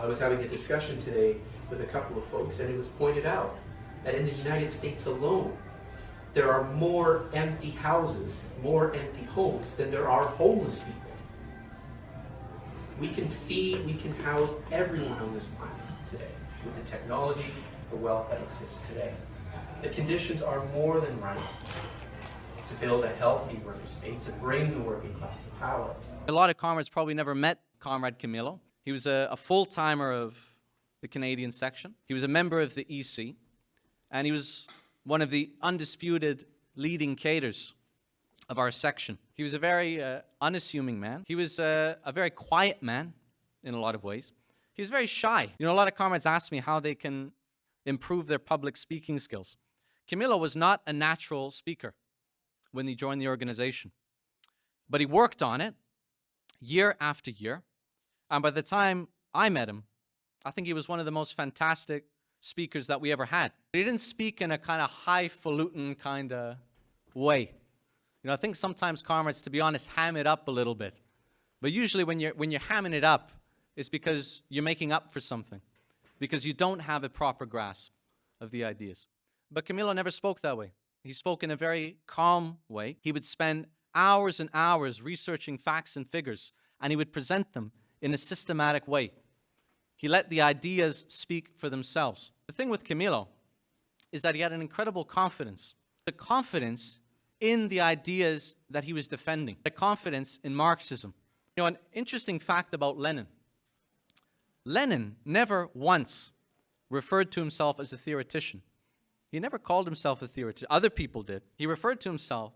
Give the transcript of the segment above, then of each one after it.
I was having a discussion today with a couple of folks, and it was pointed out that in the United States alone, there are more empty houses, more empty homes than there are homeless people. We can feed, we can house everyone on this planet today with the technology, the wealth that exists today. The conditions are more than right to build a healthy worker state, to bring the working class to power. A lot of comrades probably never met Comrade Camilo. He was a full-timer of the Canadian section. He was a member of the EC, and he was one of the undisputed leading cadres of our section. He was a very unassuming man. He was a very quiet man in a lot of ways. He was very shy. You know, a lot of comrades ask me how they can improve their public speaking skills. Camilo was not a natural speaker when he joined the organization, but he worked on it year after year. And by the time I met him, I think he was one of the most fantastic speakers that we ever had. He didn't speak in a kind of highfalutin kind of way. You know, I think sometimes comrades, to be honest, ham it up a little bit. But usually when you're hamming it up, it's because you're making up for something, because you don't have a proper grasp of the ideas. But Camilo never spoke that way. He spoke in a very calm way. He would spend hours and hours researching facts and figures, and he would present them in a systematic way. He let the ideas speak for themselves. The thing with Camilo is that he had an incredible confidence. The confidence in the ideas that he was defending. The confidence in Marxism. You know, an interesting fact about Lenin. Lenin never once referred to himself as a theoretician. He never called himself a theoretician. Other people did. He referred to himself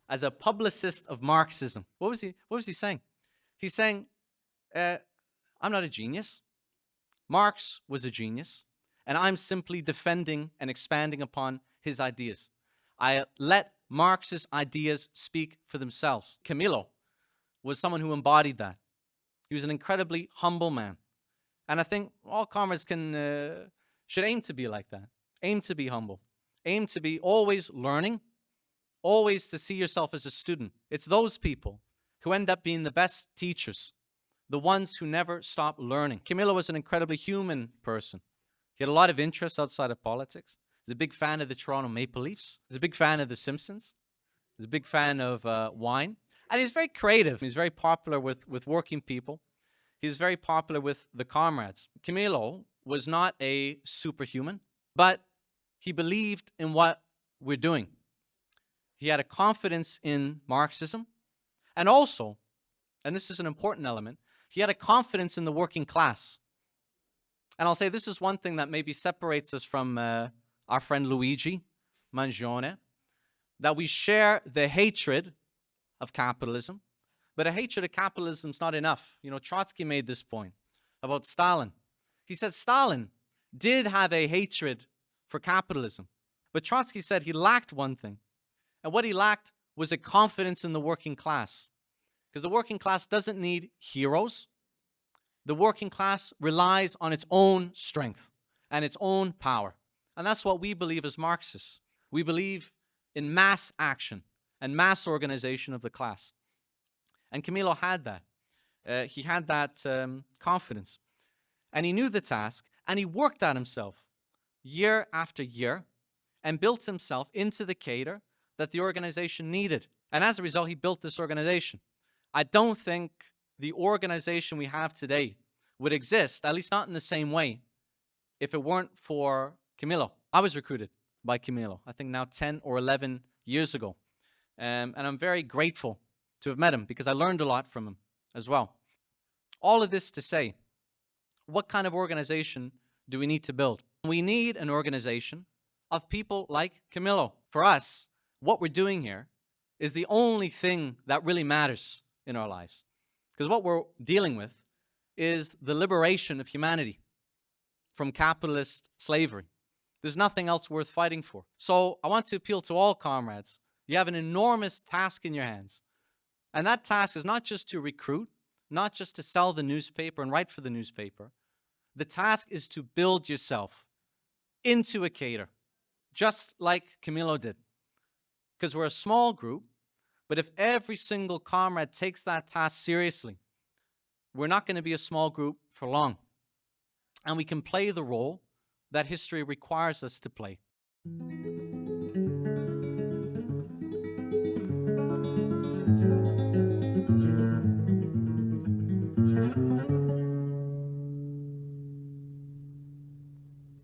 as a publicist of Marxism. What was he saying? He's saying, I'm not a genius. Marx was a genius, and I'm simply defending and expanding upon his ideas. I let Marx's ideas speak for themselves. Camilo was someone who embodied that. He was an incredibly humble man. And I think all comrades should aim to be like that. Aim to be humble. Aim to be always learning, always to see yourself as a student. It's those people who end up being the best teachers, the ones who never stop learning. Camilo was an incredibly human person. He had a lot of interests outside of politics. He's a big fan of the Toronto Maple Leafs. He's a big fan of The Simpsons. He's a big fan of wine. And he's very creative. He's very popular with working people. He's very popular with the comrades. Camilo was not a superhuman, but he believed in what we're doing. He had a confidence in Marxism. And also, and this is an important element, he had a confidence in the working class. And I'll say this is one thing that maybe separates us from our friend Luigi Mangione, that we share the hatred of capitalism, but a hatred of capitalism is not enough. You know, Trotsky made this point about Stalin. He said Stalin did have a hatred for capitalism, but Trotsky said he lacked one thing. And what he lacked was a confidence in the working class. Because the working class doesn't need heroes. The working class relies on its own strength and its own power. And that's what we believe as Marxists. We believe in mass action and mass organization of the class. And Camilo had that. He had that confidence. And he knew the task, and he worked at himself year after year and built himself into the cadre that the organization needed. And as a result, he built this organization. I don't think the organization we have today would exist, at least not in the same way, if it weren't for Camilo. I was recruited by Camilo, I think now 10 or 11 years ago. And I'm very grateful to have met him because I learned a lot from him as well. All of this to say, what kind of organization do we need to build? We need an organization of people like Camilo. For us, what we're doing here is the only thing that really matters in our lives. Because what we're dealing with is the liberation of humanity from capitalist slavery. There's nothing else worth fighting for. So I want to appeal to all comrades. You have an enormous task in your hands. And that task is not just to recruit, not just to sell the newspaper and write for the newspaper. The task is to build yourself into a cadre, just like Camilo did. Because we're a small group, but if every single comrade takes that task seriously, we're not going to be a small group for long. and we can play the role that history requires us to play.